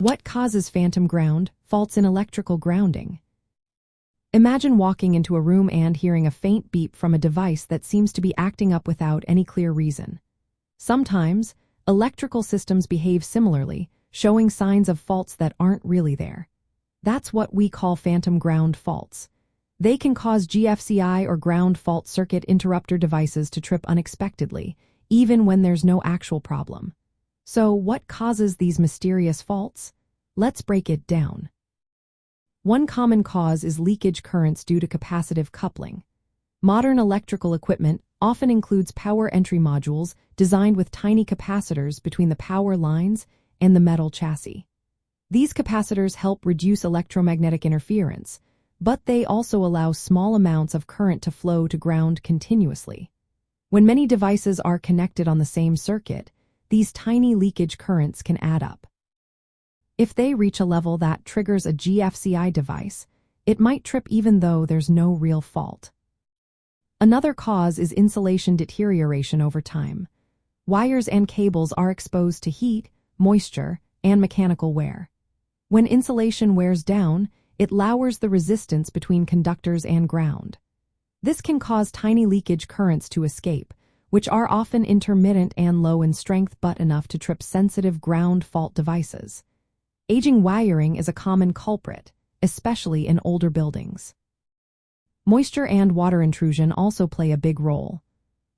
What causes phantom ground faults in electrical grounding? Imagine walking into a room and hearing a faint beep from a device that seems to be acting up without any clear reason. Sometimes, electrical systems behave similarly, showing signs of faults that aren't really there. That's what we call phantom ground faults. They can cause GFCI or ground fault circuit interrupter devices to trip unexpectedly, even when there's no actual problem. So, what causes these mysterious faults? Let's break it down. One common cause is leakage currents due to capacitive coupling. Modern electrical equipment often includes power entry modules designed with tiny capacitors between the power lines and the metal chassis. These capacitors help reduce electromagnetic interference, but they also allow small amounts of current to flow to ground continuously. When many devices are connected on the same circuit, these tiny leakage currents can add up. If they reach a level that triggers a GFCI device, it might trip even though there's no real fault. Another cause is insulation deterioration over time. Wires and cables are exposed to heat, moisture, and mechanical wear. When insulation wears down, it lowers the resistance between conductors and ground. This can cause tiny leakage currents to escape, which are often intermittent and low in strength but enough to trip sensitive ground fault devices. Aging wiring is a common culprit, especially in older buildings. Moisture and water intrusion also play a big role.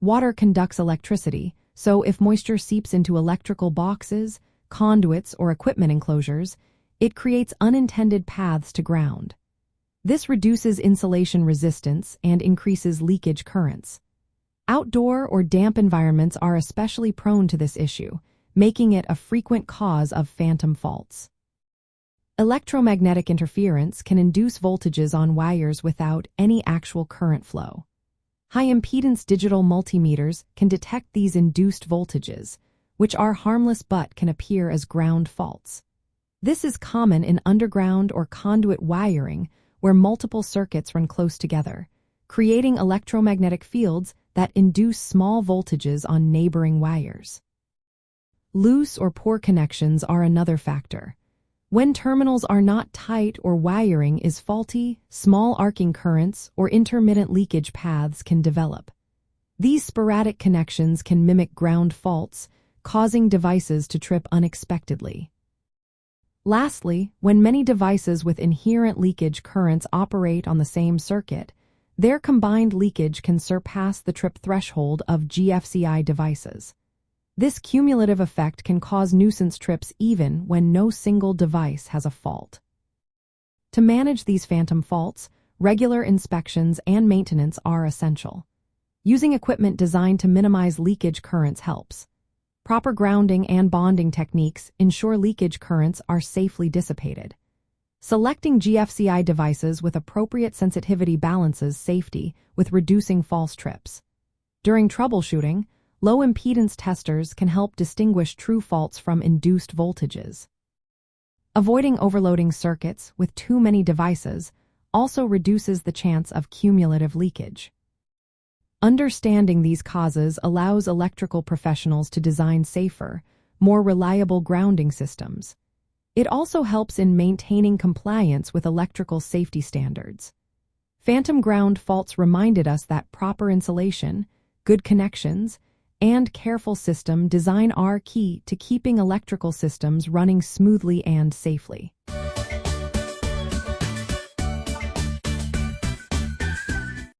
Water conducts electricity, so if moisture seeps into electrical boxes, conduits, or equipment enclosures, it creates unintended paths to ground. This reduces insulation resistance and increases leakage currents. Outdoor or damp environments are especially prone to this issue, making it a frequent cause of phantom faults. Electromagnetic interference can induce voltages on wires without any actual current flow. High-impedance digital multimeters can detect these induced voltages, which are harmless but can appear as ground faults. This is common in underground or conduit wiring where multiple circuits run close together, creating electromagnetic fields that induce small voltages on neighboring wires. Loose or poor connections are another factor. When terminals are not tight or wiring is faulty, small arcing currents or intermittent leakage paths can develop. These sporadic connections can mimic ground faults, causing devices to trip unexpectedly. Lastly, when many devices with inherent leakage currents operate on the same circuit, their combined leakage can surpass the trip threshold of GFCI devices. This cumulative effect can cause nuisance trips even when no single device has a fault. To manage these phantom faults, regular inspections and maintenance are essential. Using equipment designed to minimize leakage currents helps. Proper grounding and bonding techniques ensure leakage currents are safely dissipated. Selecting GFCI devices with appropriate sensitivity balances safety with reducing false trips. During troubleshooting, low-impedance testers can help distinguish true faults from induced voltages. Avoiding overloading circuits with too many devices also reduces the chance of cumulative leakage. Understanding these causes allows electrical professionals to design safer, more reliable grounding systems. It also helps in maintaining compliance with electrical safety standards. Phantom ground faults reminded us that proper insulation, good connections, and careful system design are key to keeping electrical systems running smoothly and safely.